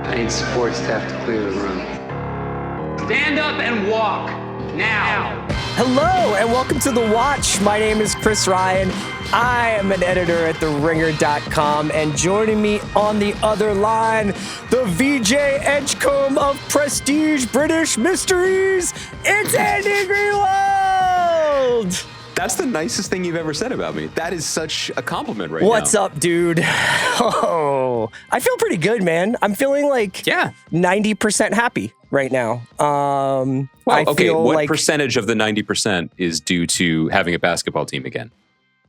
I need sports to have to clear the room. Stand up and walk now. Hello and welcome to The Watch. My name is Chris Ryan. I am an editor at TheRinger.com, and joining me on the other line, the VJ Edgecombe of Prestige British Mysteries, it's Andy Greenwald! That's the nicest thing you've ever said about me. That is such a compliment right now. What's up, dude? Oh, I feel pretty good, man. I'm feeling like 90% happy right now. What percentage of the 90% is due to having a basketball team again?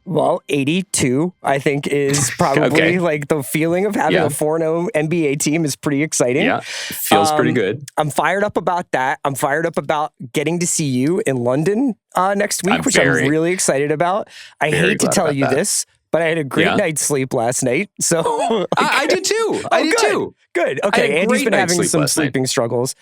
Well, 82, I think, is probably like the feeling of having a 4-0 NBA team is pretty exciting. Yeah, feels pretty good. I'm fired up about that. I'm fired up about getting to see you in London next week, which I'm really excited about. I hate to tell you this, but I had a great night's sleep last night. So I did too. I did too. Good. Okay, Andy's been having some sleeping struggles.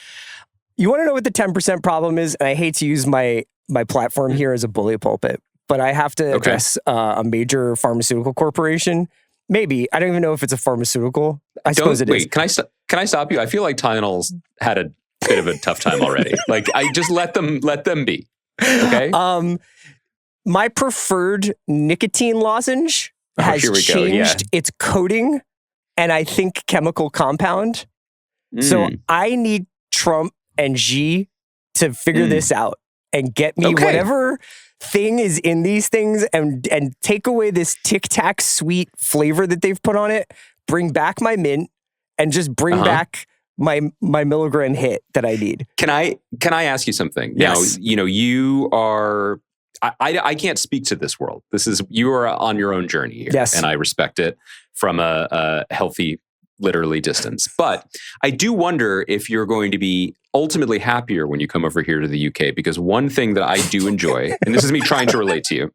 You want to know what the 10% problem is? And I hate to use my platform here as a bully pulpit, but I have to address a major pharmaceutical corporation. Maybe. I don't even know if it's a pharmaceutical. I suppose it is. Wait, can I stop you? I feel like Tylenols had a bit of a tough time already. Like, I just let them be. Okay? My preferred nicotine lozenge has changed its coating and I think chemical compound. So I need Trump and Xi to figure this out and get me whatever thing is in these things and take away this Tic Tac sweet flavor that they've put on it, bring back my mint, and just bring back my milligram hit that I need. Can I ask you something? Yes. Now, you are... I can't speak to this world. You are on your own journey here, and I respect it from a healthy, literally distance. But I do wonder if you're going to be ultimately happier when you come over here to the UK, because one thing that I do enjoy, and this is me trying to relate to you,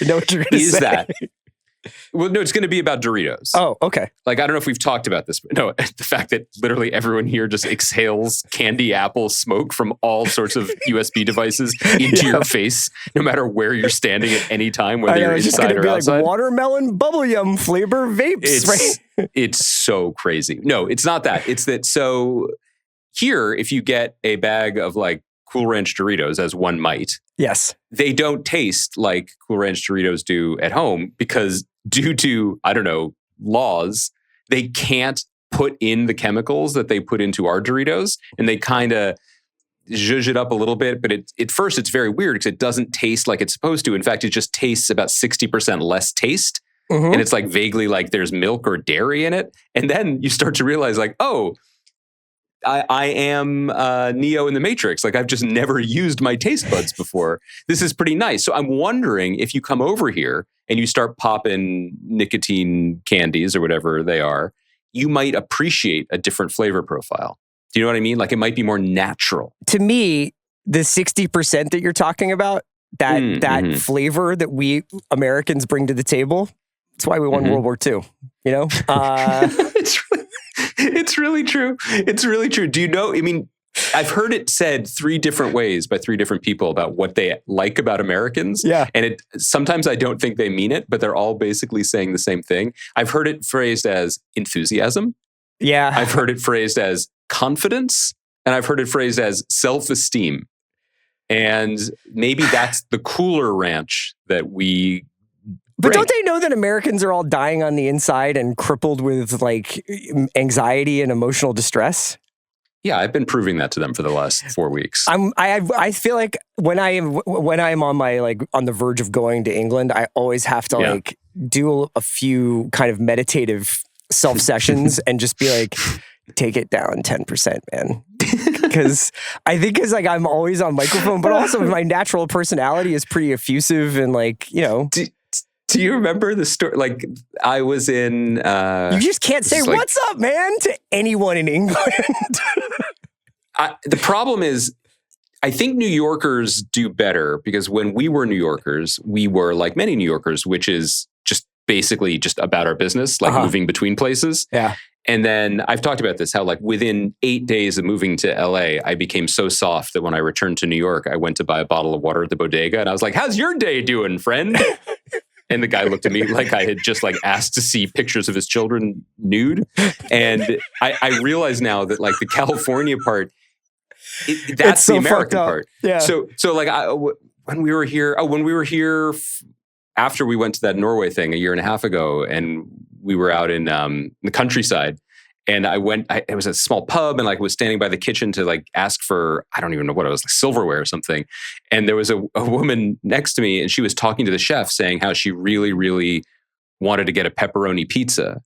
know what you're gonna say. Well, no, it's going to be about Doritos. Oh, okay. Like, I don't know if we've talked about this, but no, the fact that literally everyone here just exhales candy apple smoke from all sorts of USB devices into your face, no matter where you're standing at any time, whether you're inside or outside. Like watermelon bubble yum flavor vapes, It's so crazy. No, it's not that. It's that, so here, if you get a bag of like Cool Ranch Doritos, as one might, they don't taste like Cool Ranch Doritos do at home because due to, I don't know, laws, they can't put in the chemicals that they put into our Doritos, and they kind of zhuzh it up a little bit. But at first, it's very weird because it doesn't taste like it's supposed to. In fact, it just tastes about 60% less taste. And it's like vaguely like there's milk or dairy in it. And then you start to realize like, oh, I am Neo in the Matrix. Like, I've just never used my taste buds before. This is pretty nice. So I'm wondering if you come over here and you start popping nicotine candies or whatever they are, you might appreciate a different flavor profile. Do you know what I mean? Like, it might be more natural. To me, the 60% that you're talking about, that flavor that we Americans bring to the table, that's why we won World War II, you know? It's really true. It's really true. Do you know, I mean, I've heard it said 3 different ways by 3 different people about what they like about Americans. Yeah. And sometimes I don't think they mean it, but they're all basically saying the same thing. I've heard it phrased as enthusiasm. Yeah. I've heard it phrased as confidence. And I've heard it phrased as self-esteem. And maybe that's the cooler ranch that we But don't they know that Americans are all dying on the inside and crippled with like anxiety and emotional distress? Yeah, I've been proving that to them for the last 4 weeks. I feel like when I'm on my on the verge of going to England, I always have to do a few kind of meditative self sessions and just be like, take it down 10%, man. Because I think I'm always on microphone, but also my natural personality is pretty effusive and Do you remember the story? Like, I was in... you just can't say, what's up, man, to anyone in England. The problem is, I think New Yorkers do better because when we were New Yorkers, we were like many New Yorkers, which is just basically just about our business, like moving between places. Yeah. And then I've talked about this, how like within 8 days of moving to LA, I became so soft that when I returned to New York, I went to buy a bottle of water at the bodega and I was like, how's your day doing, friend? And the guy looked at me like I had just like asked to see pictures of his children nude. And I realize now that like the California part, that's so the American part. Yeah. So like when we were here after we went to that Norway thing a year and a half ago, and we were out in the countryside, and it was a small pub, and like was standing by the kitchen to like ask for, I don't even know what it was, like silverware or something. And there was a woman next to me, and she was talking to the chef saying how she really, really wanted to get a pepperoni pizza,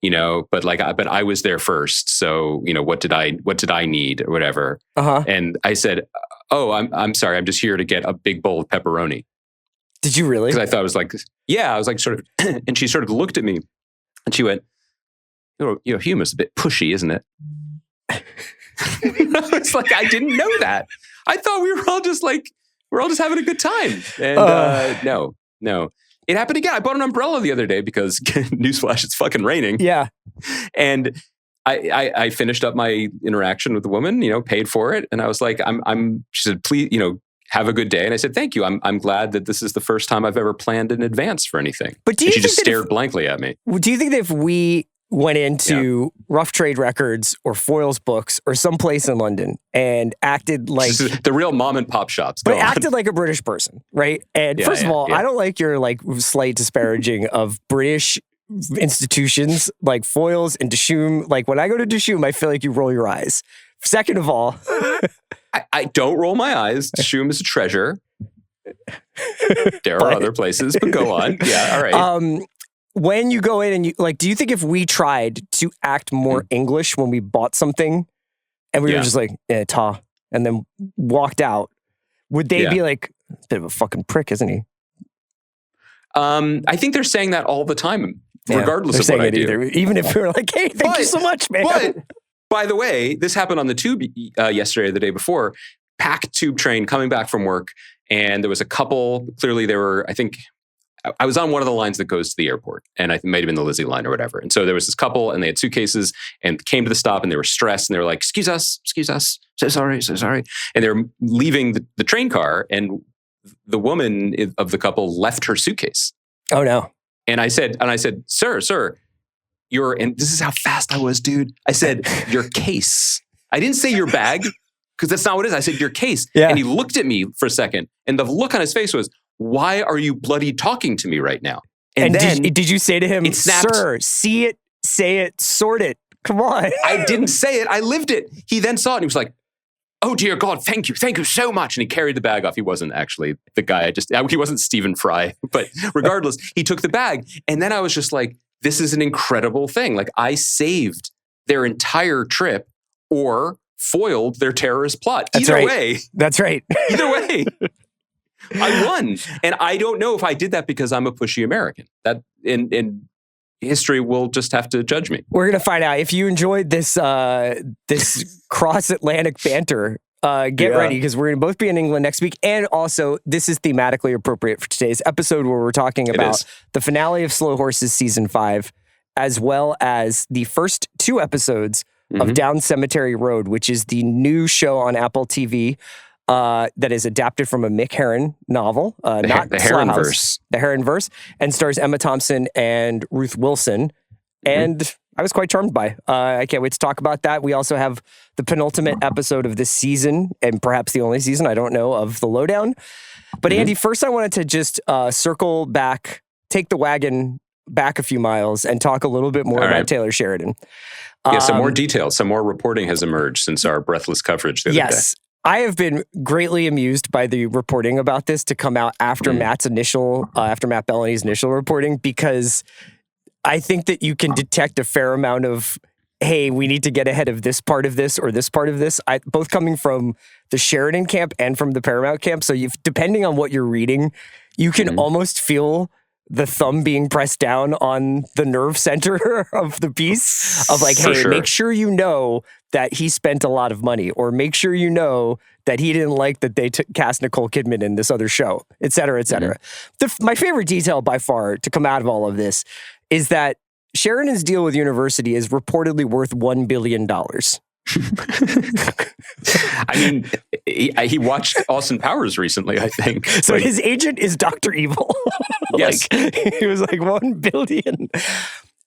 but I was there first. So, what did I need or whatever. Uh-huh. And I said, oh, I'm sorry. I'm just here to get a big bowl of pepperoni. Did you really? Because I thought it was like, yeah, I was like sort of, and she sort of looked at me and she went, humor's a bit pushy, isn't it? It's like, I didn't know that. I thought we were all just having a good time. And no. It happened again. I bought an umbrella the other day because, newsflash, it's fucking raining. Yeah. And I finished up my interaction with the woman, paid for it. And I was like, she said, please, have a good day. And I said, thank you. I'm glad that this is the first time I've ever planned in advance for anything. But she just stared blankly at me. Do you think that if we went into Rough Trade Records or Foyle's Books or someplace in London and acted like the real mom and pop shops, acted like a British person, right? And first of all, I don't like your like slight disparaging of British institutions like Foyle's and Dishoom. Like when I go to Dishoom, I feel like you roll your eyes. Second of all, I don't roll my eyes. Dishoom is a treasure. There are other places, but go on. Yeah, all right. When you go in and do you think if we tried to act more English when we bought something and we were just like, ta, and then walked out, would they be like, a bit of a fucking prick, isn't he? I think they're saying that all the time, regardless of what I do. Even if we were like, hey, thank you so much, man. But, by the way, this happened on the tube yesterday or the day before, packed tube train coming back from work. And there was a couple, clearly they were, I think, I was on one of the lines that goes to the airport, and I think it might have been the Lizzie line or whatever. And so there was this couple, and they had suitcases, and came to the stop, and they were stressed, and they were like, excuse us, so sorry. And they were leaving the train car, and the woman of the couple left her suitcase. Oh, no. And I said, sir, and this is how fast I was, dude. I said, your case. I didn't say your bag, because that's not what it is. I said, your case. Yeah. And he looked at me for a second, and the look on his face was, why are you bloody talking to me right now? And then did you say to him, sir, see it, say it, sort it. Come on. I didn't say it. I lived it. He then saw it and he was like, oh dear God, thank you so much. And he carried the bag off. He wasn't actually the guy. He wasn't Stephen Fry, but regardless, he took the bag. And then I was just like, this is an incredible thing. Like I saved their entire trip or foiled their terrorist plot. Either way. That's right. Either way. I won. And I don't know if I did that because I'm a pushy American. That in history will just have to judge me. We're going to find out. If you enjoyed this cross-Atlantic banter, get ready because we're going to both be in England next week. And also, this is thematically appropriate for today's episode where we're talking about the finale of Slow Horses Season 5, as well as the first 2 episodes of Down Cemetery Road, which is the new show on Apple TV. That is adapted from a Mick Herron novel, not the Herronverse. The Herronverse, and stars Emma Thompson and Ruth Wilson. And I was quite charmed by. I can't wait to talk about that. We also have the penultimate episode of this season, and perhaps the only season, I don't know, of the Lowdown. But Andy, first I wanted to just circle back, take the wagon back a few miles, and talk a little bit more about Taylor Sheridan. Yeah, some more details, some more reporting has emerged since our breathless coverage the other day. I have been greatly amused by the reporting about this to come out after Matt Bellany's initial reporting, because I think that you can detect a fair amount of, hey, we need to get ahead of this part of this or this part of this, both coming from the Sheridan camp and from the Paramount camp. So depending on what you're reading, you can almost feel the thumb being pressed down on the nerve center of the piece of like, hey, make sure you know that he spent a lot of money, or make sure you know that he didn't like that they cast Nicole Kidman in this other show, et cetera, et cetera. My favorite detail by far to come out of all of this is that Sheridan's deal with University is reportedly worth $1 billion. I mean, He watched Austin Powers recently, I think. So his agent is Dr. Evil. Yes. He was like 1 billion.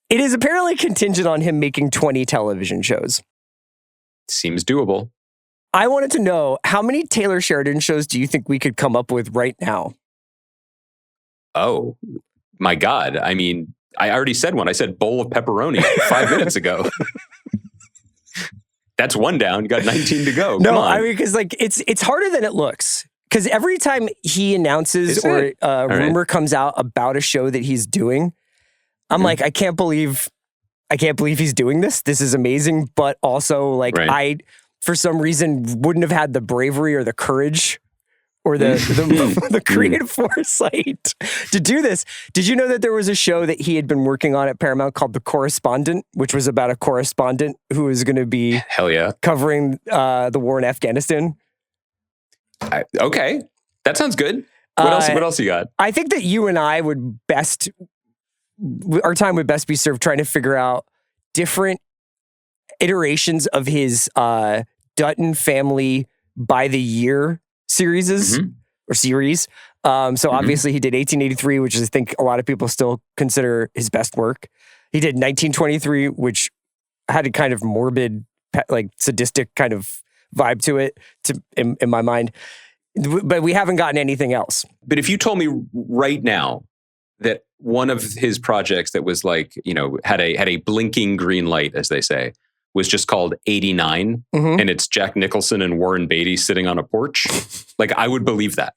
It is apparently contingent on him making 20 television shows. Seems doable. I wanted to know, how many Taylor Sheridan shows do you think we could come up with right now? Oh, my God. I mean, I already said one. I said bowl of pepperoni 5 minutes ago. That's one down. You got 19 to go. No, I mean, because like it's harder than it looks. Because every time he announces or a rumor comes out about a show that he's doing, I'm like, I can't believe he's doing this. This is amazing. But also, like, I, for some reason, wouldn't have had the bravery or the courage or the creative foresight to do this. Did you know that there was a show that he had been working on at Paramount called The Correspondent, which was about a correspondent who was going to be covering the war in Afghanistan? Okay. That sounds good. What else you got? I think that you and I our time would best be served trying to figure out different iterations of his Dutton family by the year series. So obviously he did 1883, which is, I think, a lot of people still consider his best work. He did 1923, which had a kind of morbid, like sadistic kind of vibe to it, in my mind. But we haven't gotten anything else. But if you told me right now that one of his projects that was like, you know, had a blinking green light, as they say, was just called 89, and it's Jack Nicholson and Warren Beatty sitting on a porch, like, I would believe that.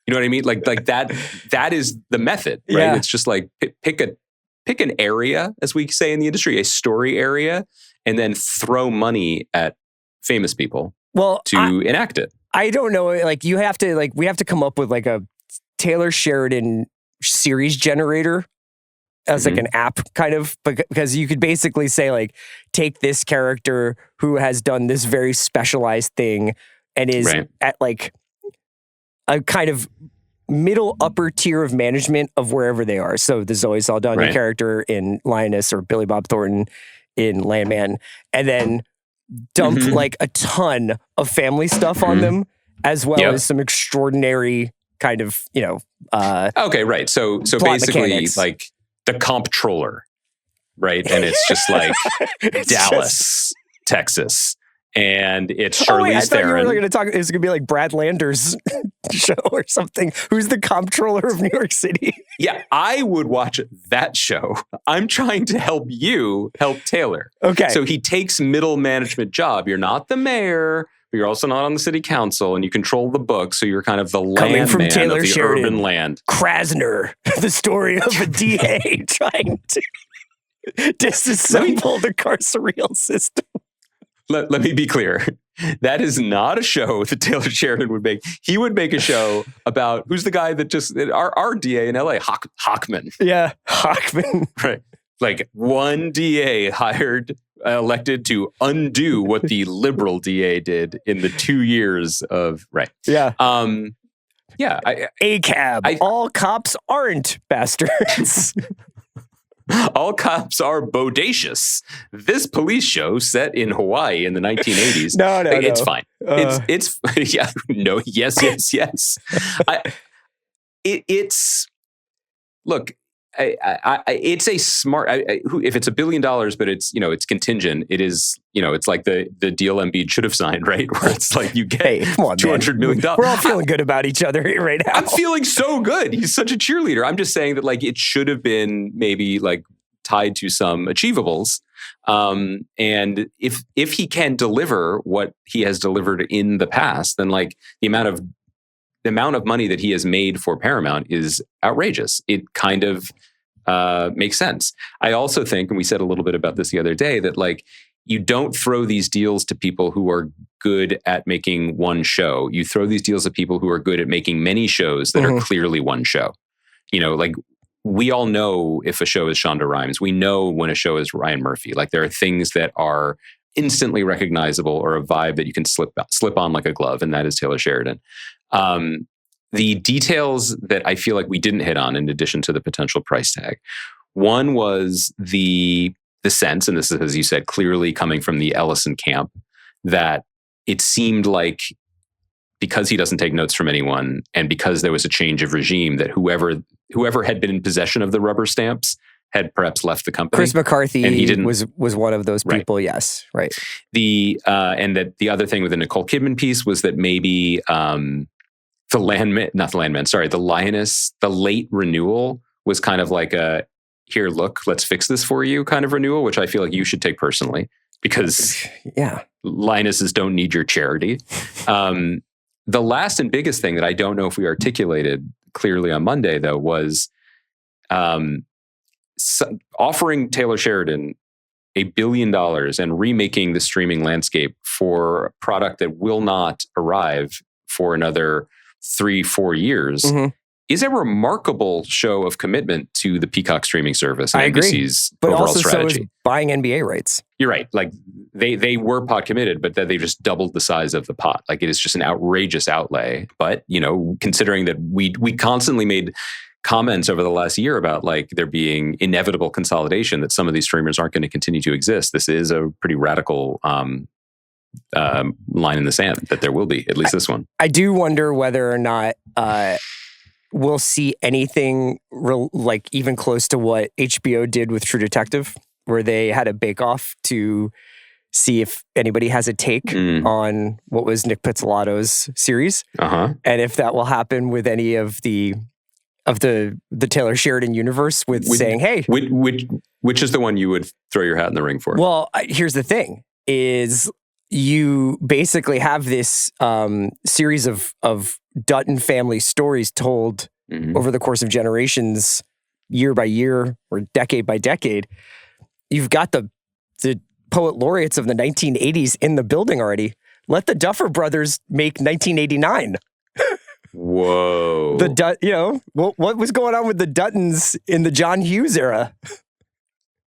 You know what I mean? Like that is the method, right? Yeah. It's just like pick an area, as we say in the industry, a story area, and then throw money at famous people to enact it. I don't know. Like, we have to come up with like a Taylor Sheridan series generator as like an app kind of, because you could basically say, like, take this character who has done this very specialized thing and is at like a kind of middle upper tier of management of wherever they are. So the Zoe Saldana character in Lioness, or Billy Bob Thornton in Landman, and then dump like a ton of family stuff on them, as well as some extraordinary kind of, you know, okay, right. So basically mechanics. Like the comptroller, right? And it's just like Dallas, Texas. And it's Charlize Theron. You were going to talk. It's going to be like Brad Lander's show or something. Who's the comptroller of New York City? Yeah, I would watch that show. I'm trying to help Taylor. Okay. So he takes middle management job. You're not the mayor, but you're also not on the city council, and you control the book. So you're kind of the land from man Taylor of the Sheridan, urban land. Krasner, the story of a DA trying to disassemble the carceral system. Let me be clear. That is not a show that Taylor Sheridan would make. He would make a show about, who's the guy that just, our DA in LA, Hockman. Yeah, Hockman. Right. Like one DA elected to undo what the liberal DA did in the 2 years of, Yeah. Yeah. ACAB. All cops aren't bastards. All cops are bodacious. This police show set in Hawaii in the 1980s. No. It's fine. It's yeah. No. Yes. Look. It's a smart. If it's $1 billion, but it's, you know, it's contingent. It is, you know, it's like the deal Embiid should have signed, right? Where it's like you get $200 million. We're all feeling good about each other right now. I'm feeling so good. He's such a cheerleader. I'm just saying that, like, it should have been maybe like tied to some achievables. And if he can deliver what he has delivered in the past, then like the amount of money that he has made for Paramount is outrageous. It kind of makes sense. I also think, and we said a little bit about this the other day, that like you don't throw these deals to people who are good at making one show. You throw these deals to people who are good at making many shows that are clearly one show. You know, like we all know if a show is Shonda Rhimes. We know when a show is Ryan Murphy. Like there are things that are instantly recognizable, or a vibe that you can slip on like a glove, and that is Taylor Sheridan. The details that I feel like we didn't hit on, in addition to the potential price tag, one was the sense, and this is, as you said, clearly coming from the Ellison camp, that it seemed like because he doesn't take notes from anyone, and because there was a change of regime, that whoever had been in possession of the rubber stamps had perhaps left the company. Chris McCarthy and he didn't, was one of those people. Right. Yes, right. And that the other thing with the Nicole Kidman piece was that maybe the Lioness, the late renewal was kind of like a, here, look, let's fix this for you kind of renewal, which I feel like you should take personally, because Lionesses don't need your charity. The last and biggest thing that I don't know if we articulated clearly on Monday, though, was offering Taylor Sheridan $1 billion and remaking the streaming landscape for a product that will not arrive for another 3-4 years is a remarkable show of commitment to the Peacock streaming service and NBC's overall strategy. So is buying NBA rights. You're right. Like they were pot committed, but that they just doubled the size of the pot. Like it is just an outrageous outlay. But, considering that we constantly made comments over the last year about like there being inevitable consolidation, that some of these streamers aren't going to continue to exist. This is a pretty radical line in the sand that there will be, at least this one. I do wonder whether or not we'll see anything like even close to what HBO did with True Detective, where they had a bake-off to see if anybody has a take on what was Nick Pizzolatto's series, and if that will happen with any of the Taylor Sheridan universe with saying, hey... Which is the one you would throw your hat in the ring for? Well, here's the thing, is you basically have this series of Dutton family stories told over the course of generations, year by year or decade by decade. You've got the poet laureates of the 1980s in the building already. Let the Duffer Brothers make 1989. Whoa. What was going on with the Duttons in the John Hughes era?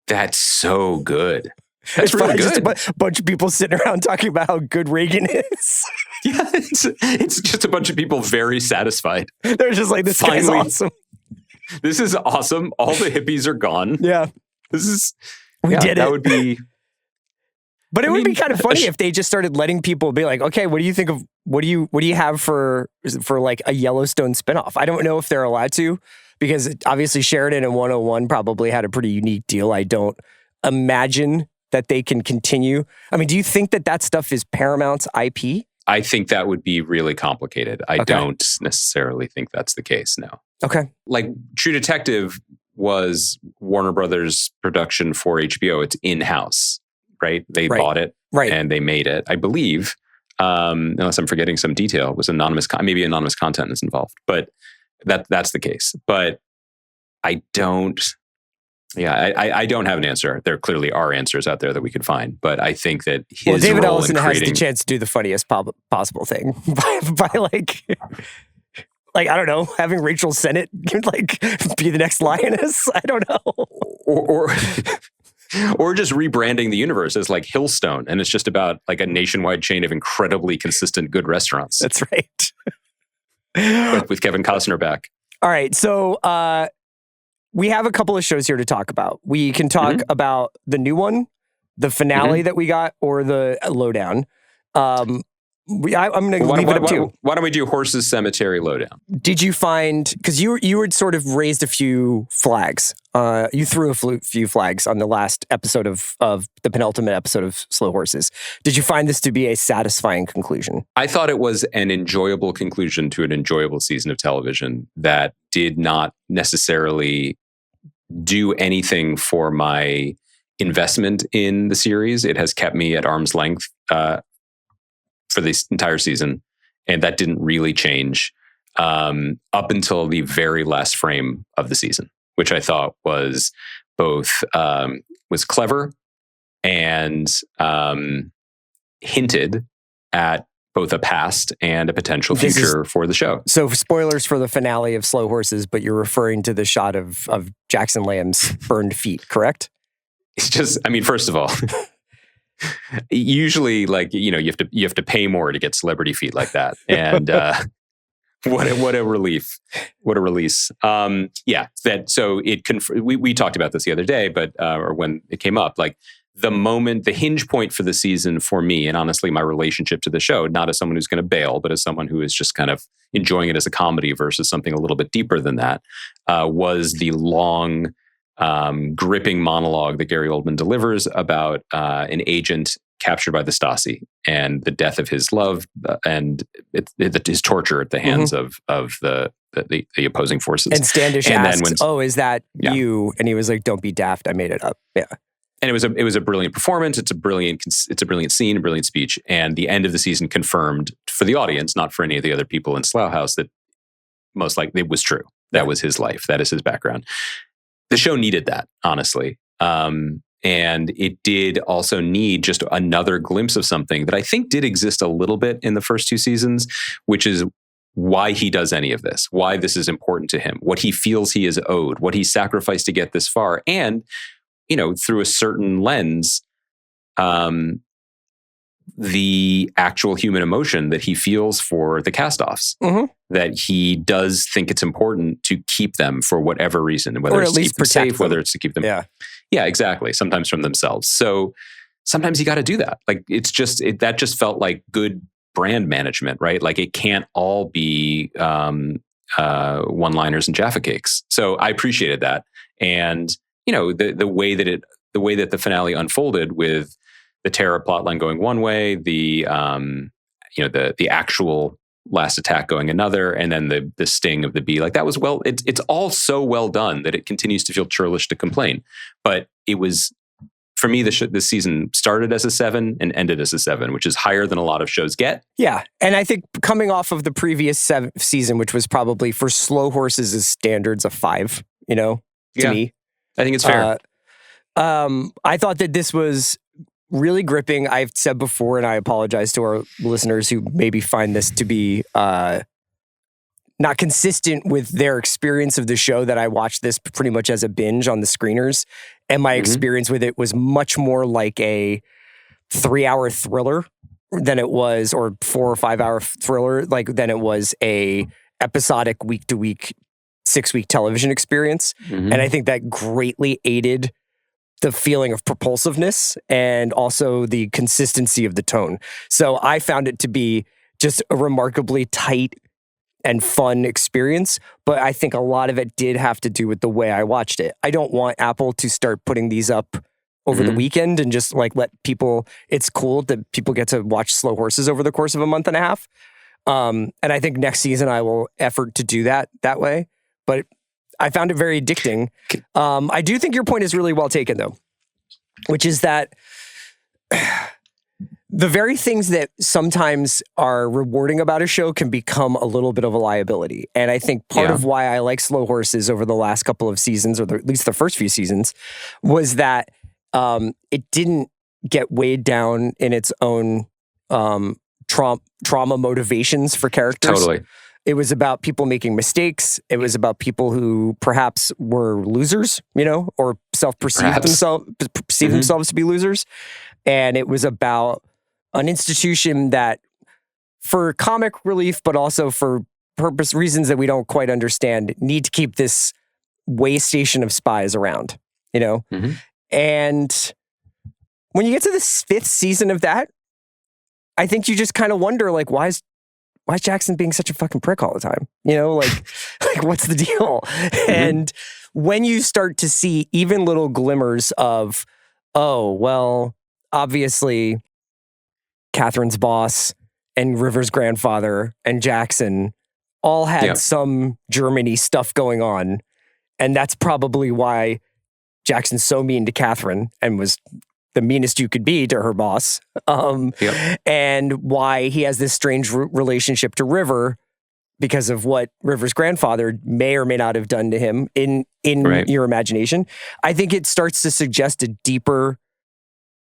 That's so good. That's really good. Just a bunch of people sitting around talking about how good Reagan is. Yeah, it's just a bunch of people very satisfied. They're just like, this guy's awesome. This is awesome. All the hippies are gone. Yeah. We did it. That would be... But it would be kind of funny if they just started letting people be like, okay, what do you think of, what do you have for like a Yellowstone spinoff? I don't know if they're allowed to, because obviously Sheridan and 101 probably had a pretty unique deal. I don't imagine that they can continue. I mean, do you think that stuff is Paramount's IP? I think that would be really complicated. I don't necessarily think that's the case, no. Okay. Like True Detective was Warner Brothers production for HBO. It's in-house, right? They bought it and they made it. I believe, unless I'm forgetting some detail, it was maybe anonymous content is involved, but that's the case. But I don't have an answer. There clearly are answers out there that we could find, but I think that David Ellison has the chance to do the funniest possible thing by like, I don't know, having Rachel Sennett like be the next Lioness. I don't know. Or just rebranding the universe as like Hillstone, and it's just about like a nationwide chain of incredibly consistent good restaurants. That's right. But with Kevin Costner back. All right, so we have a couple of shows here to talk about. We can talk about the new one, the finale that we got, or the Lowdown. I'm going to leave it up to you. Why don't we do Horses Cemetery Lowdown? Did you find, because you had sort of raised a few flags. You threw a few flags on the last episode of the penultimate episode of Slow Horses. Did you find this to be a satisfying conclusion? I thought it was an enjoyable conclusion to an enjoyable season of television that did not necessarily do anything for my investment in the series. It has kept me at arm's length for this entire season, and that didn't really change up until the very last frame of the season, which I thought was both was clever and hinted at both a past and a potential future for the show. So spoilers for the finale of Slow Horses, but you're referring to the shot of Jackson Lamb's burned feet, correct? It's just, I mean, first of all, usually, like, you have to pay more to get celebrity feet like that, and what a relief, what a release. We talked about this the other day, but or when it came up, like the hinge point for the season for me, and honestly, my relationship to the show, not as someone who's going to bail, but as someone who is just kind of enjoying it as a comedy versus something a little bit deeper than that, was the long, gripping monologue that Gary Oldman delivers about an agent captured by the Stasi and the death of his love and his torture at the hands of the opposing forces. And Standish asks, is that you? And he was like, don't be daft. I made it up. Yeah. And it was a brilliant performance. It's a brilliant scene, a brilliant speech. And the end of the season confirmed for the audience, not for any of the other people in Slough House, that most likely it was true. That was his life. That is his background. The show needed that, honestly. And it did also need just another glimpse of something that I think did exist a little bit in the first two seasons, which is why he does any of this, why this is important to him, what he feels he is owed, what he sacrificed to get this far. And, through a certain lens, the actual human emotion that he feels for the cast-offs, that he does think it's important to keep them for whatever reason, whether it's to keep them safe, whether it's to keep them... Yeah, exactly. Sometimes from themselves. So sometimes you got to do that. Like, that just felt like good brand management, right? Like, it can't all be one-liners and Jaffa cakes. So I appreciated that. And, the way that the finale unfolded with the terror plotline going one way, the actual last attack going another, and then the sting of the bee, like that was it's all so well done that it continues to feel churlish to complain. But it was, for me, the season started as a 7 and ended as a 7, which is higher than a lot of shows get. Yeah. And I think coming off of the previous season, which was probably for Slow Horses' standards a 5, to me. I think it's fair. I thought that this was really gripping. I've said before, and I apologize to our listeners who maybe find this to be not consistent with their experience of the show, that I watched this pretty much as a binge on the screeners. And my experience with it was much more like a 3-hour thriller than it was, or 4 or 5 hour thriller, than it was a episodic week-to-week, 6-week television experience. And I think that greatly aided the feeling of propulsiveness and also the consistency of the tone. So I found it to be just a remarkably tight and fun experience, but I think a lot of it did have to do with the way I watched it. I don't want Apple to start putting these up over the weekend and just let people, it's cool that people get to watch Slow Horses over the course of a month and a half. And I think next season I will effort to do that way. But I found it very addicting. I do think your point is really well taken, though, which is that the very things that sometimes are rewarding about a show can become a little bit of a liability. And I think part of why I like Slow Horses over the last couple of seasons, or at least the first few seasons, was that it didn't get weighed down in its own trauma motivations for characters. Totally. It was about people making mistakes. It was about people who perhaps were losers, or perceived themselves to be losers. And it was about an institution that, for comic relief, but also for reasons that we don't quite understand, need to keep this way station of spies around, And when you get to the 5th season of that, I think you just kind of wonder, why is Jackson being such a fucking prick all the time? What's the deal? And when you start to see even little glimmers of, obviously Catherine's boss and River's grandfather and Jackson all had some Germany stuff going on. And that's probably why Jackson's so mean to Catherine and was the meanest you could be to her boss, and why he has this strange relationship to River because of what River's grandfather may or may not have done to him in your imagination. I think it starts to suggest a deeper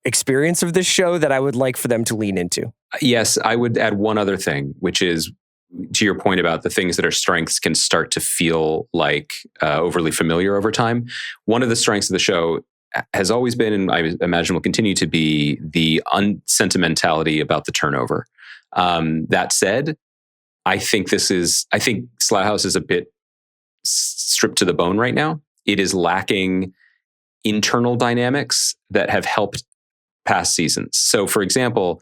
experience of this show that I would like for them to lean into. Yes, I would add one other thing, which is, to your point about the things that are strengths can start to feel like overly familiar over time. One of the strengths of the show has always been, and I imagine will continue to be, the unsentimentality about the turnover. That said, I think Slough House is a bit stripped to the bone right now. It is lacking internal dynamics that have helped past seasons. So, for example,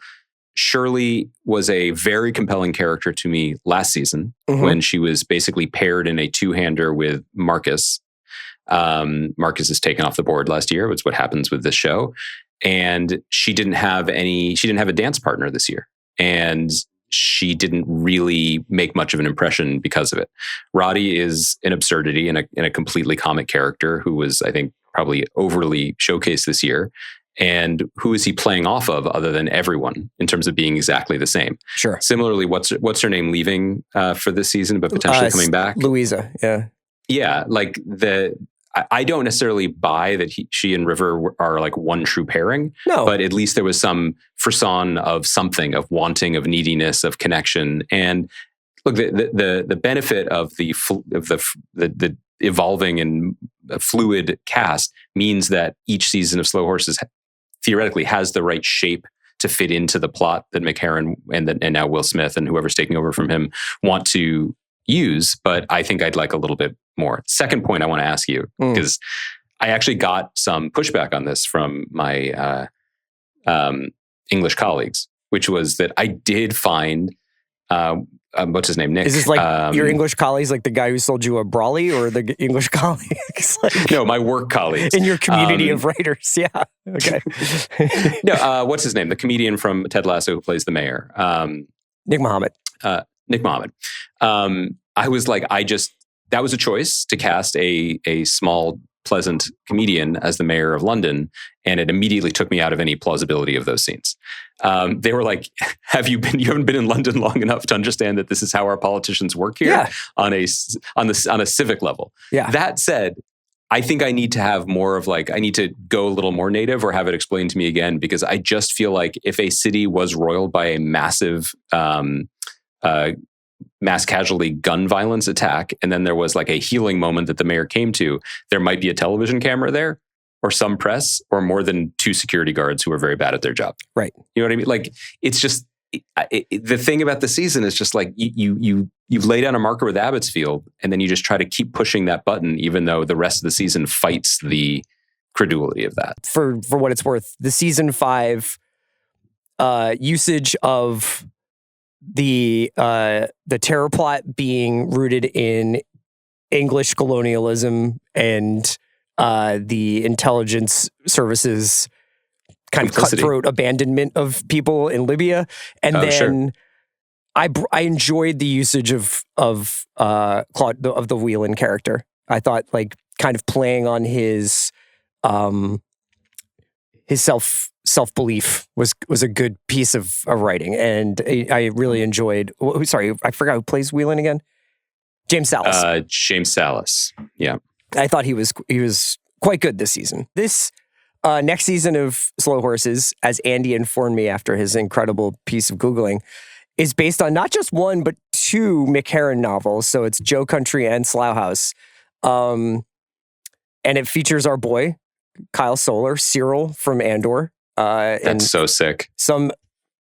Shirley was a very compelling character to me last season when she was basically paired in a two-hander with Marcus. Marcus is taken off the board last year. It's what happens with this show. And she didn't have a dance partner this year. And she didn't really make much of an impression because of it. Roddy is an absurdity and a completely comic character who was, I think, probably overly showcased this year. And who is he playing off of other than everyone in terms of being exactly the same? Sure. Similarly, what's her name leaving for this season, but potentially coming back? Louisa, yeah. Yeah, like I don't necessarily buy that she and River are like one true pairing. No. But at least there was some frisson of something, of wanting, of neediness, of connection. And look, the benefit of the evolving and fluid cast means that each season of Slow Horses theoretically has the right shape to fit into the plot that McHarren and now Will Smith and whoever's taking over from him want to use. But I think I'd like a little bit more. Second point I want to ask you, because I actually got some pushback on this from my English colleagues, which was that I did find what's his name? Nick. Is this like your English colleagues, like the guy who sold you a Brawley, or the English colleagues? Like no, my work colleagues. In your community of writers. Yeah. Okay. No, what's his name? The comedian from Ted Lasso who plays the mayor. Nick Mohammed. Nick Mohammed. I was like, that was a choice to cast a small, pleasant comedian as the mayor of London, and it immediately took me out of any plausibility of those scenes. They were like, you haven't been in London long enough to understand that this is how our politicians work here on a civic level. Yeah. That said, I think I need to have more of I need to go a little more native or have it explained to me again, because I just feel like if a city was roiled by a massive mass casualty gun violence attack, and then there was like a healing moment that the mayor came to, there might be a television camera there, or some press, or more than 2 security guards who are very bad at their job. Right. You know what I mean? Like, it's just, the thing about the season is just like, you lay down a marker with Abbotsfield, and then you just try to keep pushing that button, even though the rest of the season fights the credulity of that. For what it's worth, the season 5 usage of the terror plot being rooted in English colonialism and the intelligence services kind of cutthroat abandonment of people in Libya, and then I enjoyed the usage of Claude, of the Whelan character. I thought like kind of playing on his self-belief was a good piece of writing, and I really enjoyed. Sorry, I forgot who plays Whelan again. James Salas. James Salas. Yeah, I thought he was quite good this season. This next season of Slow Horses, as Andy informed me after his incredible piece of Googling, is based on not just one but 2 McHarren novels. So it's Joe Country and Slough House, and it features our boy Kyle Solar, Cyril from Andor. That's so sick. Some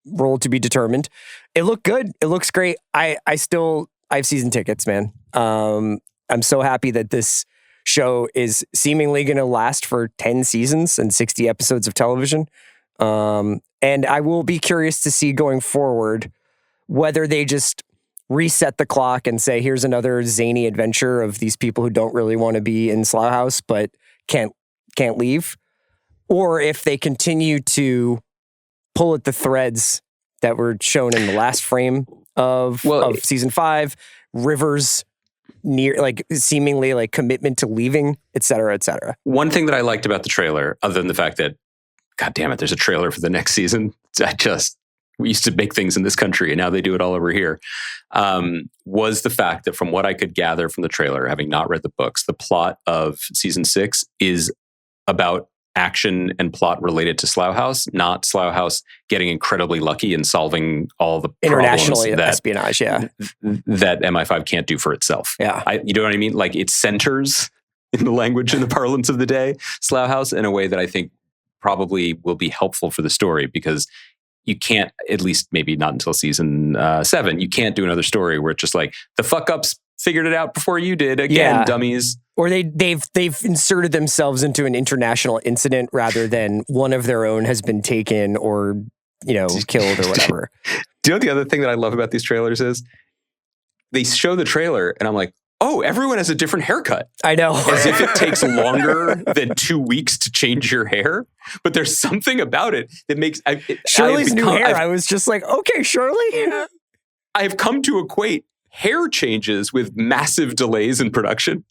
role to be determined. It looked good. It looks great. I have season tickets, man. I'm so happy that this show is seemingly going to last for 10 seasons and 60 episodes of television. And I will be curious to see going forward whether they just reset the clock and say, here's another zany adventure of these people who don't really want to be in Slough House but can't leave, or if they continue to pull at the threads that were shown in the last frame of season 5, River's seemingly like commitment to leaving, et cetera, et cetera. One thing that I liked about the trailer, other than the fact that, God damn it, there's a trailer for the next season. We used to make things in this country and now they do it all over here, was the fact that from what I could gather from the trailer, having not read the books, the plot of season 6 is about action and plot related to Slough House, not Slough House getting incredibly lucky and solving all the international espionage, that MI5 can't do for itself. Yeah, you know what I mean? Like, it centers, in the language and the parlance of the day, Slough House in a way that I think probably will be helpful for the story, because you can't, at least maybe not until season 7, you can't do another story where it's just like, the fuck-ups figured it out before you did, again, dummies. Or they've inserted themselves into an international incident rather than one of their own has been taken or, killed or whatever. Do you know the other thing that I love about these trailers is they show the trailer and I'm like, oh, everyone has a different haircut. I know. As if it takes longer than 2 weeks to change your hair. But there's something about it that makes... Shirley's new hair, I was just like, okay, Shirley. I've come to equate hair changes with massive delays in production.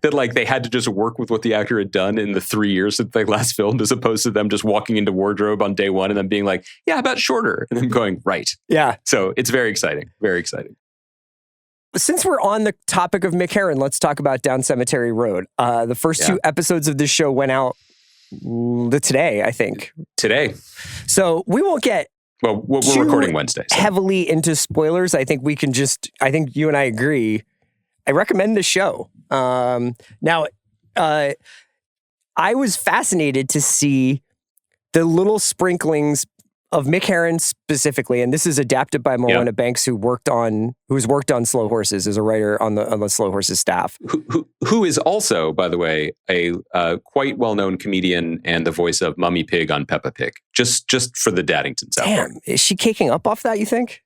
That they had to just work with what the actor had done in the 3 years since they last filmed, as opposed to them just walking into wardrobe on day one and then being like, yeah, how about shorter? And then going, right. Yeah. So it's very exciting. Very exciting. Since we're on the topic of Mick Herron, let's talk about Down Cemetery Road. The first 2 episodes of this show went out today, I think. Today. So we won't get we're recording Wednesday. So. Heavily into spoilers. I think you and I agree. I recommend the show. Now, I was fascinated to see the little sprinklings of Mick Herron specifically, and this is adapted by Morwenna Banks, who's worked on Slow Horses, as a writer on the Slow Horses staff. Who is also, by the way, a quite well-known comedian and the voice of Mummy Pig on Peppa Pig. Just for the Daddingtons out there. Damn, is she caking up off that, you think?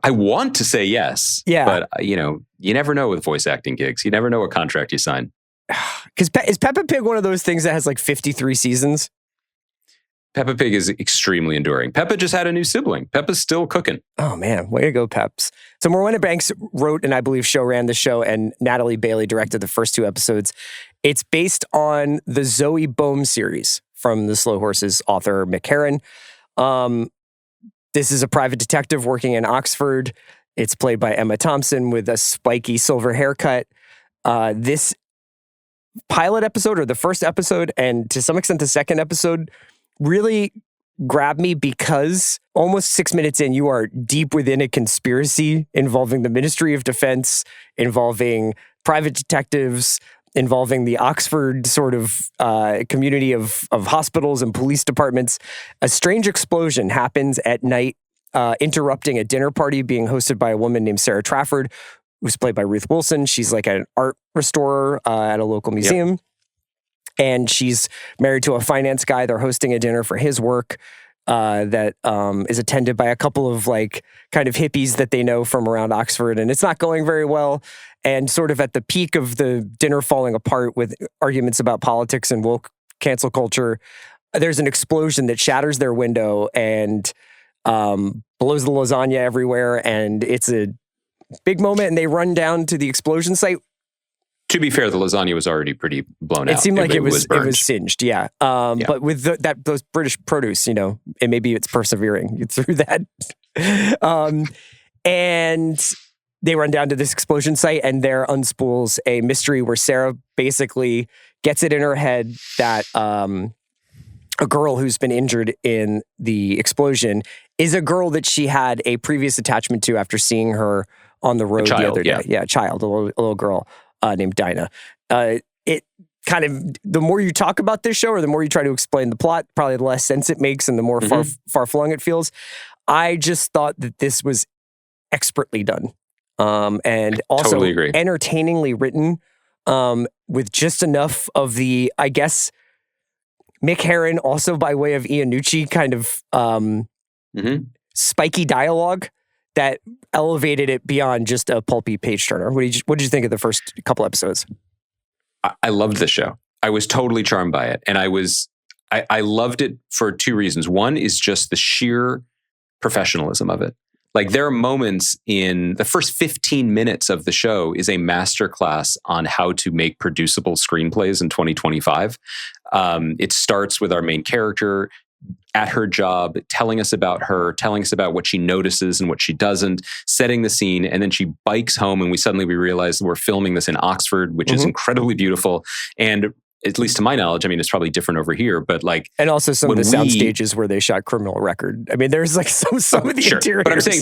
I want to say yes. Yeah. But, you never know with voice acting gigs. You never know what contract you sign. Because is Peppa Pig one of those things that has 53 seasons? Peppa Pig is extremely enduring. Peppa just had a new sibling. Peppa's still cooking. Oh, man. Way to go, Peps. So Morwenna Banks wrote and I believe ran the show, and Natalie Bailey directed the first 2 episodes. It's based on the Zoe Bohm series from the Slow Horses author Mick Herron. This is a private detective working in Oxford. It's played by Emma Thompson with a spiky silver haircut. This pilot episode, or the first episode, and to some extent the second episode, really grabbed me because almost 6 minutes in, you are deep within a conspiracy involving the Ministry of Defense, involving private detectives, involving the Oxford sort of community of hospitals and police departments. A strange explosion happens at night, interrupting a dinner party being hosted by a woman named Sarah Trafford, who's played by Ruth Wilson. She's like an art restorer at a local museum. Yep. And she's married to a finance guy. They're hosting a dinner for his work that is attended by a couple of kind of hippies that they know from around Oxford. And it's not going very well. And sort of at the peak of the dinner falling apart with arguments about politics and woke cancel culture, there's an explosion that shatters their window and blows the lasagna everywhere. And it's a big moment. And they run down to the explosion site. To be fair, the lasagna was already pretty blown out. It seemed like it was singed, yeah. But with those British produce, and maybe it's persevering through that. And they run down to this explosion site, and there unspools a mystery where Sarah basically gets it in her head that a girl who's been injured in the explosion is a girl that she had a previous attachment to after seeing her on the road the other day. Yeah, a child, a little girl. Named Dinah. It kind of, the more you talk about this show or the more you try to explain the plot, probably the less sense it makes and the more far-flung it feels. I just thought that this was expertly done. And also totally agree. Entertainingly written with just enough of the, I guess, Mick Herron, also by way of Iannucci, kind of spiky dialogue that elevated it beyond just a pulpy page turner. What did you think of the first couple episodes? I loved the show. I was totally charmed by it. And I loved it for 2 reasons. One is just the sheer professionalism of it. There are moments in the first 15 minutes of the show is a masterclass on how to make producible screenplays in 2025. It starts with our main character at her job, telling us about her, telling us about what she notices and what she doesn't, setting the scene, and then she bikes home and we realize we're filming this in Oxford, which is incredibly beautiful. And at least to my knowledge, I mean, it's probably different over here, but and also some of the sound stages where they shot Criminal Record. I mean, there's some of the interiors. But I'm saying,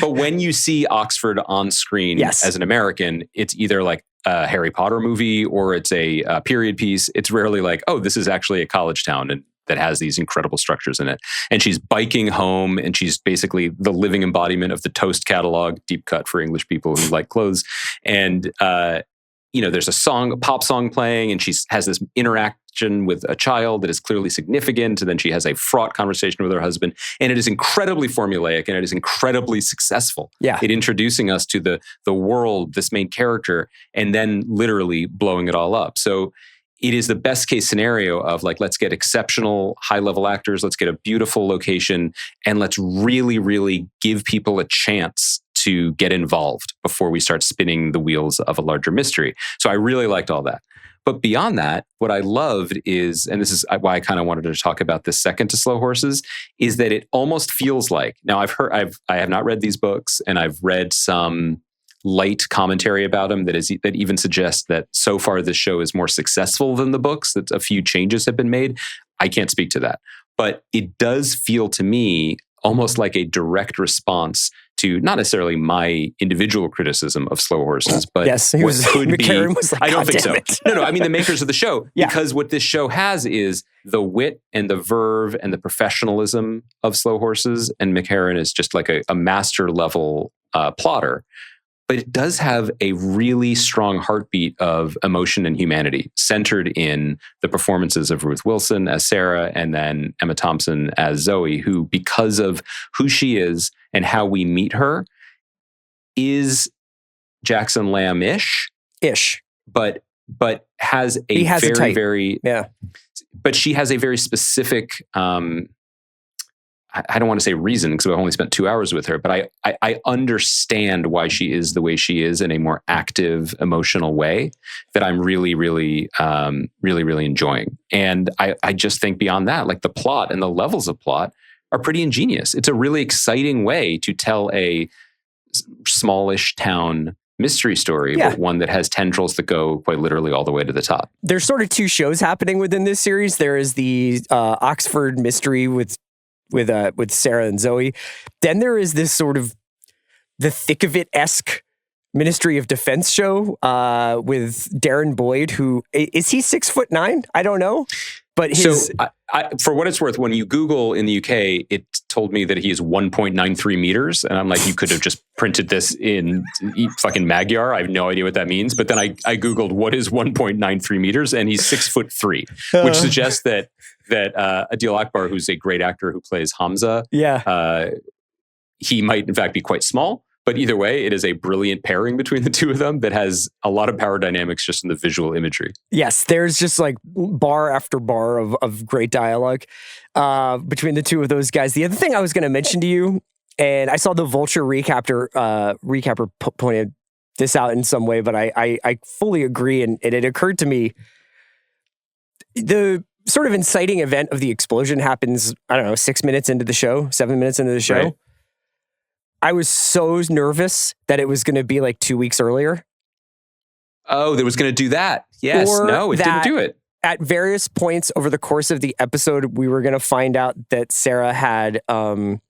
but when you see Oxford on screen as an American, it's either a Harry Potter movie or it's a period piece. It's rarely oh, this is actually a college town and that has these incredible structures in it. And she's biking home and she's basically the living embodiment of the Toast catalog, deep cut for English people who like clothes. And there's a pop song playing, and she has this interaction with a child that is clearly significant. And then she has a fraught conversation with her husband. And it is incredibly formulaic, and it is incredibly successful at introducing us to the world, this main character, and then literally blowing it all up. So it is the best case scenario of like, let's get exceptional high-level actors, let's get a beautiful location, and let's really, really give people a chance to get involved before we start spinning the wheels of a larger mystery. So I really liked all that. But beyond that, what I loved is, and this is why I kind of wanted to talk about this second to Slow Horses, is that it almost feels like, now I have not read these books, and I've read some light commentary about them that even suggests that so far this show is more successful than the books, that a few changes have been made. I can't speak to that. But it does feel to me almost like a direct response to not necessarily my individual criticism of Slow Horses, but McCarran was like, I don't think so. No, I mean the makers of the show, because what this show has is the wit and the verve and the professionalism of Slow Horses, and McCarran is just like a master level plotter. But it does have a really strong heartbeat of emotion and humanity centered in the performances of Ruth Wilson as Sarah, and then Emma Thompson as Zoe, who, because of who she is and how we meet her, is Jackson Lamb-ish. But has but she has a very specific, I don't want to say reason, because I've only spent 2 hours with her, but I understand why she is the way she is in a more active, emotional way that I'm really, really, really, really enjoying. And I just think beyond that, like the plot and the levels of plot are pretty ingenious. It's a really exciting way to tell a smallish town mystery story, but one that has tendrils that go quite literally all the way to the top. There's sort of two shows happening within this series. There is the Oxford mystery with Sarah and Zoe. Then there is this sort of the thick of it-esque Ministry of Defense show with Darren Boyd, who is he 6'9"? I don't know. But for what it's worth, when you Google in the UK, it told me that he is 1.93 meters. And I'm like, you could have just printed this in fucking Magyar. I have no idea what that means. But then I Googled what is 1.93 meters, and he's 6'3", which suggests that Adil Akbar, who's a great actor who plays Hamza, he might in fact be quite small. But either way, it is a brilliant pairing between the two of them that has a lot of power dynamics just in the visual imagery. Yes, there's just like bar after bar of great dialogue between the two of those guys. The other thing I was going to mention to you, and I saw the Vulture recapper pointed this out in some way, but I fully agree, and it occurred to me, the sort of inciting event of the explosion happens, I don't know, 7 minutes into the show. Right. I was so nervous that it was going to be like 2 weeks earlier. Oh, that was going to do that. Yes. No, it didn't do it. At various points over the course of the episode, we were going to find out that Sarah had, we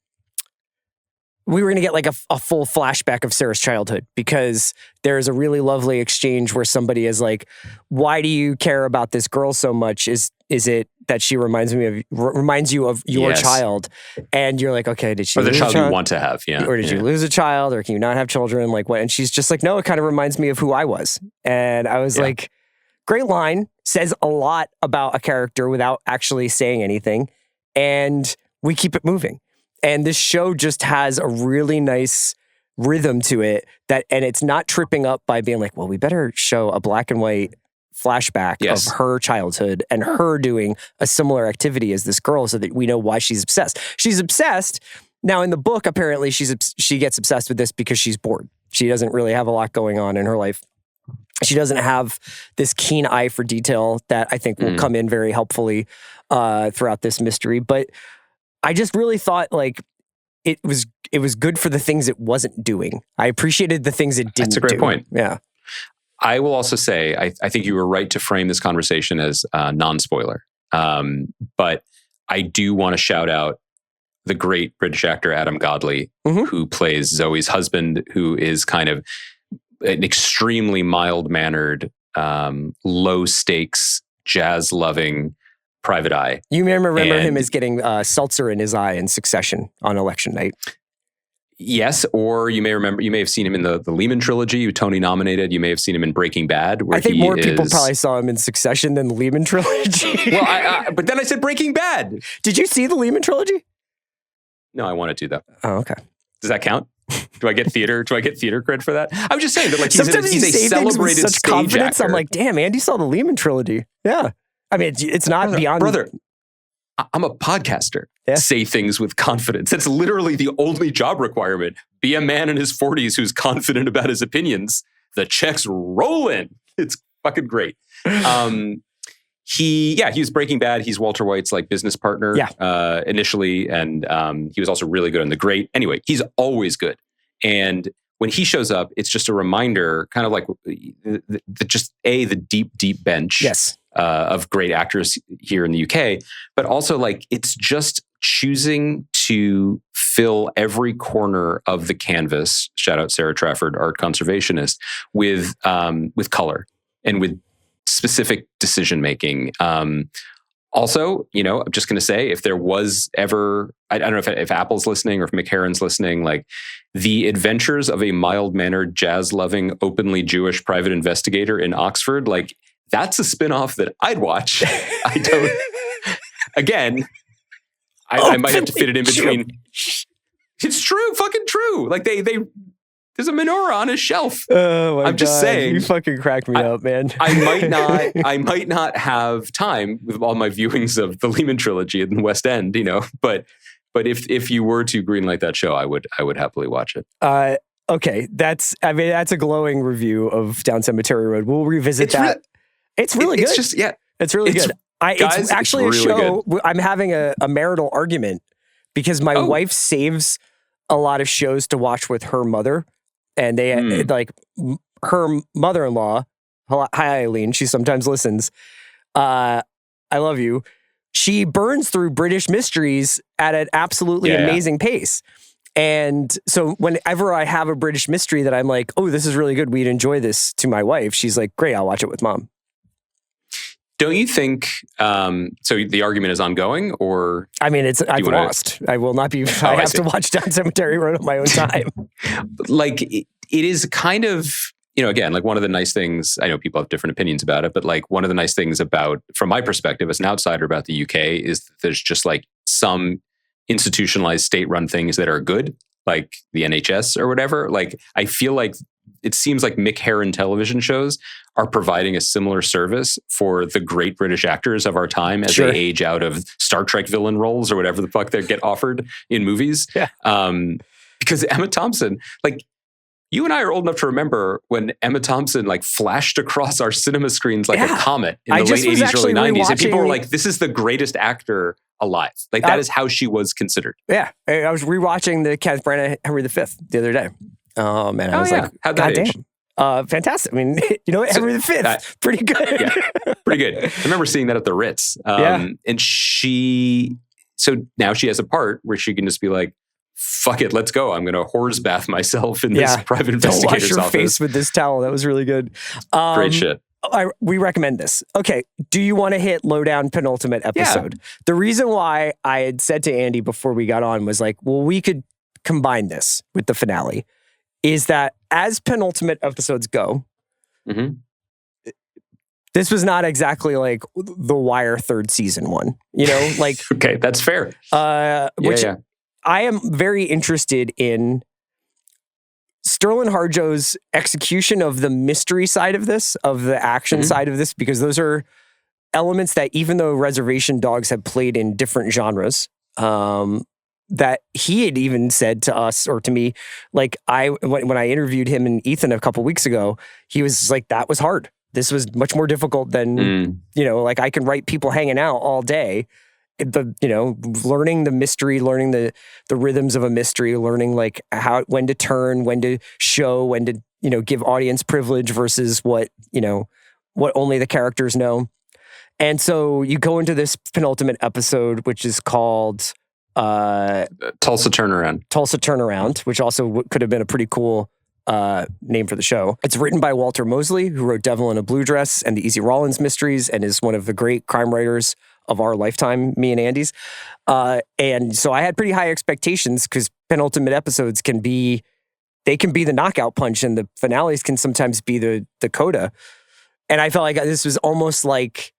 were going to get like a full flashback of Sarah's childhood, because there's a really lovely exchange where somebody is like, why do you care about this girl so much? Is it that she reminds you of your child? And you're like, okay, did she lose the child you want to have? Yeah. Or did you lose a child? Or can you not have children? Like what? And she's just like, no, it kind of reminds me of who I was. And I was like, great line, says a lot about a character without actually saying anything. And we keep it moving. And this show just has a really nice rhythm to it, and it's not tripping up by being like, well, we better show a black and white flashback of her childhood and her doing a similar activity as this girl so that we know why she's obsessed. She's obsessed. Now in the book, apparently she gets obsessed with this because she's bored. She doesn't really have a lot going on in her life. She doesn't have this keen eye for detail that I think will come in very helpfully throughout this mystery. But I just really thought like it was good for the things it wasn't doing. I appreciated the things it didn't do. That's a great point. Yeah. I will also say, I think you were right to frame this conversation as non-spoiler. But I do want to shout out the great British actor Adam Godley, who plays Zoe's husband, who is kind of an extremely mild-mannered, low-stakes, jazz-loving private eye. You may remember him as getting seltzer in his eye in Succession on election night. Yes, or you may have seen him in the Lehman trilogy, who Tony nominated. You may have seen him in Breaking Bad. Where I think more people probably saw him in Succession than the Lehman trilogy. Well, but then I said Breaking Bad. Did you see the Lehman trilogy? No, I wanted to though. Oh, okay. Does that count? Do I get theater cred for that? I'm just saying that like he's a celebrated such stage confidence. actor. I'm like, damn, Andy saw the Lehman trilogy. Yeah. I mean, it's not beyond. Brother, I'm a podcaster. Yeah. Say things with confidence. That's literally the only job requirement. Be a man in his 40s who's confident about his opinions. The check's rolling. It's fucking great. He was Breaking Bad. He's Walter White's like business partner initially. And he was also really good in The Great. Anyway, he's always good. And when he shows up, it's just a reminder, kind of like the deep bench of great actors here in the UK, but also like it's just choosing to fill every corner of the canvas. Shout out Sarah Trafford, art conservationist, with color and with specific decision making. Also, I'm just going to say, if there was ever, I don't know if Apple's listening or if McHarren's listening, like The Adventures of a Mild-Mannered, Jazz-Loving, Openly Jewish Private Investigator in Oxford, like that's a spinoff that I'd watch. I don't, again, I might have to fit it in between. It's true, fucking true. Like they there's a menorah on his shelf. Oh my God. I'm just saying. You fucking cracked me up, man. I might not have time with all my viewings of the Lehman trilogy in the West End, but if you were to greenlight that show, I would happily watch it. Okay. That's a glowing review of Down Cemetery Road. We'll revisit that. It's really good. It's really good. It's actually a show. Good. I'm having a marital argument because my wife saves a lot of shows to watch with her mother. And they like her mother-in-law. Hi, Eileen. She sometimes listens. I love you. She burns through British mysteries at an absolutely amazing pace. And so whenever I have a British mystery that I'm like, oh, this is really good, we'd enjoy this, to my wife, she's like, great, I'll watch it with mom. Don't you think, so the argument is ongoing, or? I mean, I've lost. I will not be, I have to watch Down Cemetery Road on my own time. Like, it is kind of, again, like one of the nice things, I know people have different opinions about it, but like one of the nice things about, from my perspective as an outsider about the UK, is that there's just like some institutionalized state-run things that are good, like the NHS or whatever. Like, I feel like it seems like McHarren television shows are providing a similar service for the great British actors of our time as they age out of Star Trek villain roles or whatever the fuck they get offered in movies. Yeah. Because Emma Thompson, like, you and I are old enough to remember when Emma Thompson like flashed across our cinema screens like a comet in the late 80s, early 90s. And people were like, this is the greatest actor alive. Like, that is how she was considered. Yeah. I was rewatching the Kenneth Branagh Henry V the other day. Oh man, I was like, how'd that age? Fantastic. I mean, Henry V, pretty good. Yeah, pretty good. I remember seeing that at the Ritz. And so now she has a part where she can just be like, fuck it, let's go. I'm going to horse bath myself in this private investigator's office. Don't wash your face with this towel. That was really good. Great shit. We recommend this. Okay. Do you want to hit Lowdown penultimate episode? Yeah. The reason why I had said to Andy before we got on was like, well, we could combine this with the finale. Is that as penultimate episodes go, this was not exactly like The Wire third season one, like. Okay, that's fair. Which I am very interested in Sterling Harjo's execution of the mystery side of this, of the action side of this, because those are elements that, even though Reservation Dogs have played in different genres, that he had even said to us, or to me, like when I interviewed him and Ethan a couple weeks ago, he was like, that was hard. This was much more difficult than, like I can write people hanging out all day. Learning the mystery, learning the rhythms of a mystery, learning like when to turn, when to show, when to, give audience privilege versus what only the characters know. And so you go into this penultimate episode, which is called Tulsa Turnaround, which also could have been a pretty cool name for the show. It's written by Walter Mosley, who wrote Devil in a Blue Dress and the Easy Rawlins mysteries, and is one of the great crime writers of our lifetime, me and Andy's. And so I had pretty high expectations because penultimate episodes can be the knockout punch, and the finales can sometimes be the coda. And I felt like this was almost like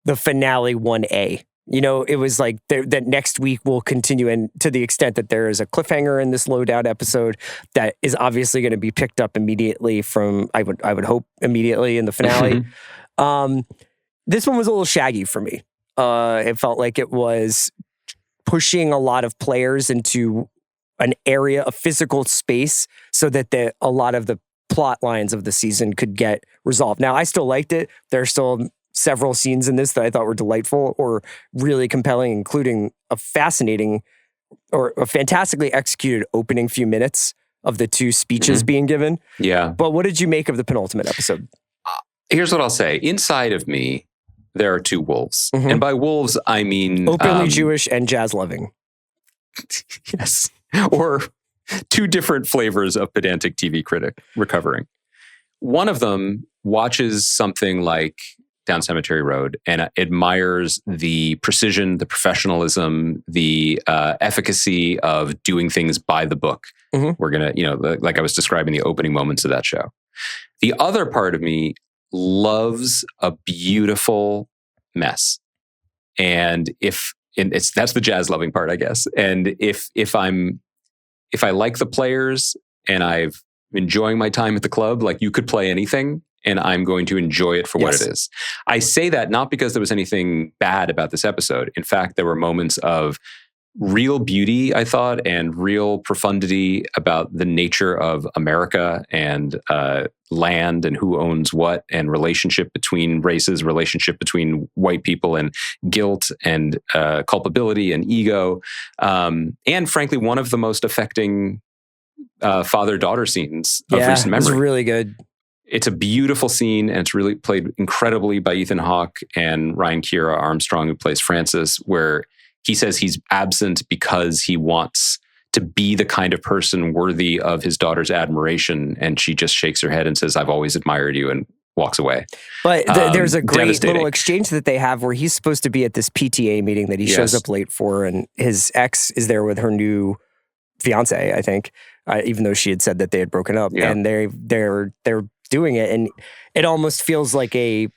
the finale 1A. You know, it was like that next week will continue, and to the extent that there is a cliffhanger in this Lowdown episode that is obviously going to be picked up immediately from, I would hope, immediately in the finale. This one was a little shaggy for me. It felt like it was pushing a lot of players into an area of physical space so that a lot of the plot lines of the season could get resolved. Now, I still liked it. There are still several scenes in this that I thought were delightful or really compelling, including a fascinating or a fantastically executed opening few minutes of the two speeches being given. Yeah. But what did you make of the penultimate episode? Here's what I'll say. Inside of me, there are two wolves. And by wolves, I mean... openly Jewish and jazz-loving. Yes. Or two different flavors of pedantic TV critic recovering. One of them watches something like Down Cemetery Road and admires the precision, the professionalism, the efficacy of doing things by the book. We're going to, like I was describing the opening moments of that show. The other part of me loves a beautiful mess. And that's the jazz loving part, I guess. And if I like the players and I'm enjoying my time at the club, like you could play anything and I'm going to enjoy it for what it is. I say that not because there was anything bad about this episode. In fact, there were moments of real beauty, I thought, and real profundity about the nature of America and land and who owns what, and relationship between races, relationship between white people, and guilt and culpability and ego. And frankly, one of the most affecting father-daughter scenes of recent memory. It was really good. It's a beautiful scene, and it's really played incredibly by Ethan Hawke and Ryan Kiera Armstrong, who plays Francis, where he says he's absent because he wants to be the kind of person worthy of his daughter's admiration. And she just shakes her head and says, "I've always admired you," and walks away. But there's a great little exchange that they have where he's supposed to be at this PTA meeting that he shows up late for, and his ex is there with her new fiance, I think, even though she had said that they had broken up. And they're doing it, and it almost feels like a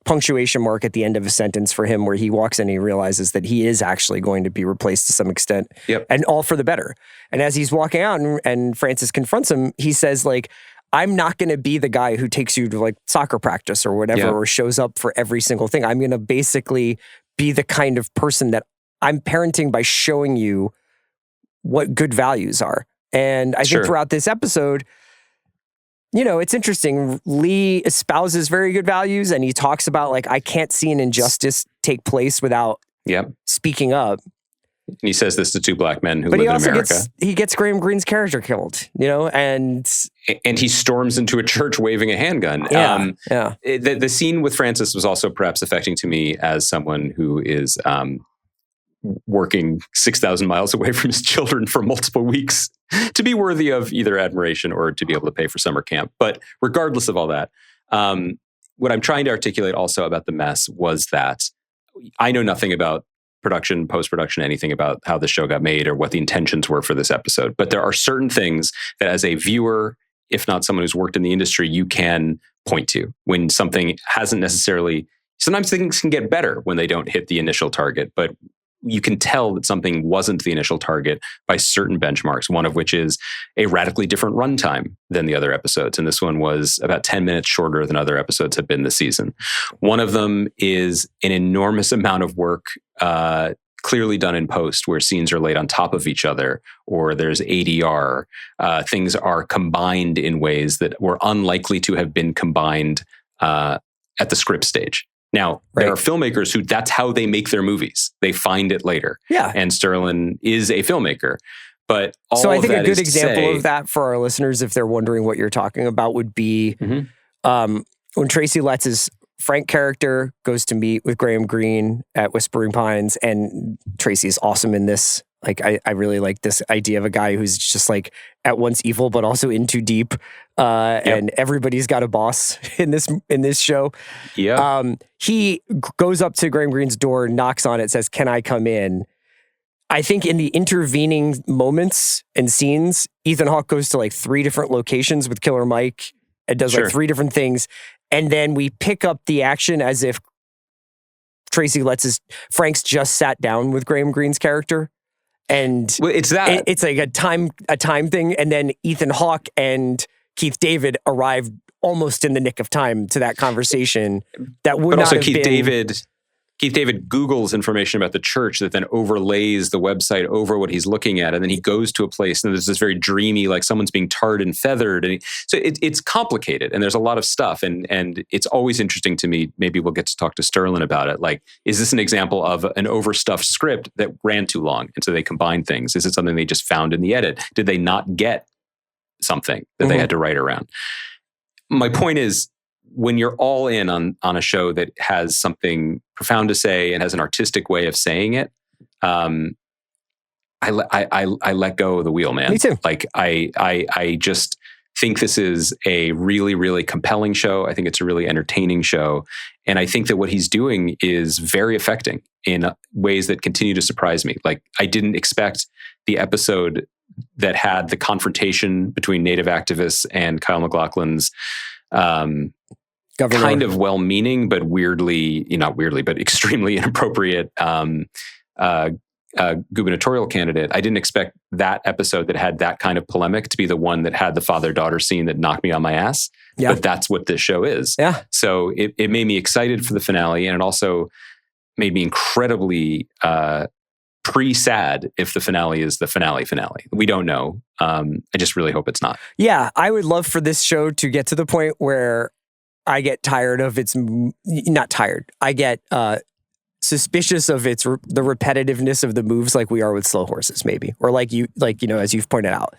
punctuation mark at the end of a sentence for him, where he walks in and he realizes that he is actually going to be replaced to some extent, and all for the better. And as he's walking out and Francis confronts him, he says, like, I'm not going to be the guy who takes you to like soccer practice or whatever, or shows up for every single thing. I'm going to basically be the kind of person that I'm parenting by showing you what good values are. And I think throughout this episode, you know, it's interesting. Lee espouses very good values, and he talks about, like, I can't see an injustice take place without speaking up. And he says this to two black men who live in America. He gets Graham Greene's character killed, you know, and he storms into a church waving a handgun. The scene with Francis was also perhaps affecting to me as someone who is working 6,000 miles away from his children for multiple weeks to be worthy of either admiration or to be able to pay for summer camp. But regardless of all that, what I'm trying to articulate also about the mess was that I know nothing about production, post-production, anything about how the show got made or what the intentions were for this episode. But there are certain things that as a viewer, if not someone who's worked in the industry, you can point to when something hasn't necessarily... Sometimes things can get better when they don't hit the initial target, but you can tell that something wasn't the initial target by certain benchmarks, one of which is a radically different runtime than the other episodes. And this one was about 10 minutes shorter than other episodes have been this season. One of them is an enormous amount of work clearly done in post, where scenes are laid on top of each other, or there's ADR. Things are combined in ways that were unlikely to have been combined at the script stage. Now, there are filmmakers who that's how they make their movies. They find it later. Yeah. And Sterling is a filmmaker. But so I think a good example of that for our listeners, if they're wondering what you're talking about, would be when Tracy Letts' Frank character goes to meet with Graham Greene at Whispering Pines, and Tracy is awesome in this. Like I really like this idea of a guy who's just like at once evil but also in too deep. And everybody's got a boss in this show. Yeah. He goes up to Graham Greene's door, knocks on it, says, "Can I come in?" I think in the intervening moments and scenes, Ethan Hawke goes to like 3 different locations with Killer Mike and does like 3 different things. And then we pick up the action as if Frank's just sat down with Graham Greene's character. And it's like a time thing. And then Ethan Hawke and Keith David arrived almost in the nick of time to that conversation. That would not have been... Keith David Googles information about the church that then overlays the website over what he's looking at. And then he goes to a place and there's this very dreamy, like someone's being tarred and feathered. And so it's complicated and there's a lot of stuff. And it's always interesting to me, maybe we'll get to talk to Sterling about it. Like, is this an example of an overstuffed script that ran too long? And so they combined things. Is it something they just found in the edit? Did they not get something that they had to write around? My point is, when you're all in on a show that has something profound to say and has an artistic way of saying it, I let go of the wheel, man. Me too. Like I just think this is a really, really compelling show. I think it's a really entertaining show. And I think that what he's doing is very affecting in ways that continue to surprise me. Like, I didn't expect the episode that had the confrontation between Native activists and Kyle MacLachlan's Governor. Kind of well-meaning, but but extremely inappropriate gubernatorial candidate. I didn't expect that episode that had that kind of polemic to be the one that had the father-daughter scene that knocked me on my ass. Yeah. But that's what this show is. Yeah. So it made me excited for the finale, and it also made me incredibly pre-sad if the finale is the finale. We don't know. I just really hope it's not. Yeah, I would love for this show to get to the point where I get tired of I get suspicious of the repetitiveness of the moves, like we are with Slow Horses, maybe, or as you've pointed out.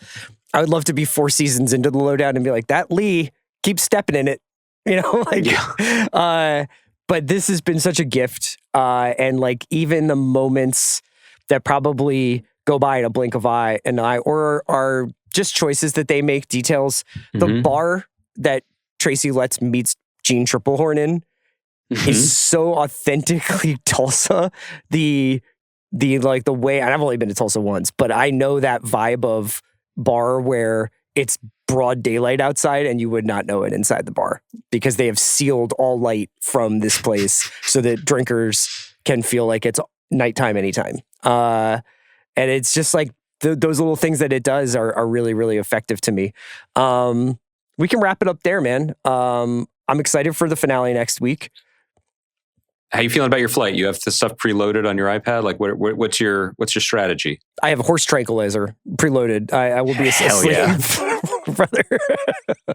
I would love to be 4 seasons into the Lowdown and be like, that Lee keeps stepping in it, but this has been such a gift, and like even the moments that probably go by in a blink of eye, or are just choices that they make, details. The bar that Tracy Letts meets Gene Triplehorn in is so authentically Tulsa. The way, and I've only been to Tulsa once, but I know that vibe of bar where it's broad daylight outside and you would not know it inside the bar because they have sealed all light from this place so that drinkers can feel like it's nighttime anytime. And it's just like those little things that it does are really, really effective to me. We can wrap it up there, man. I'm excited for the finale next week. How you feeling about your flight? You have the stuff preloaded on your iPad? Like, what's your strategy? I have a horse tranquilizer preloaded. I will be a slave, brother.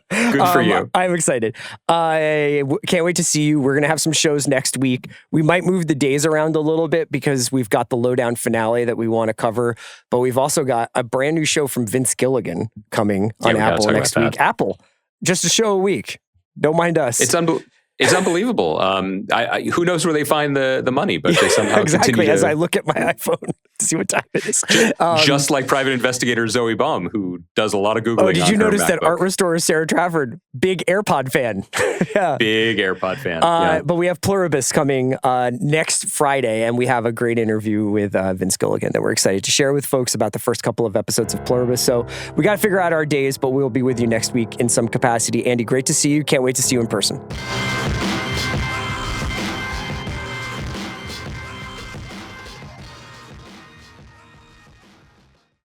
Good for you. I'm excited. I can't wait to see you. We're going to have some shows next week. We might move the days around a little bit because we've got the Lowdown finale that we want to cover, but we've also got a brand new show from Vince Gilligan coming on Apple next week. Apple, just a show a week. Don't mind us. It's unbelievable. Who knows where they find the money, but they somehow continue as I look at my iPhone to see what time it is. Just like private investigator Zoe Baum, who does a lot of Googling. Oh, did you notice that art restorer Sarah Trafford, big AirPod fan? Yeah. Big AirPod fan. But we have Pluribus coming next Friday, and we have a great interview with Vince Gilligan that we're excited to share with folks about the first couple of episodes of Pluribus. So we got to figure out our days, but we'll be with you next week in some capacity. Andy, great to see you. Can't wait to see you in person.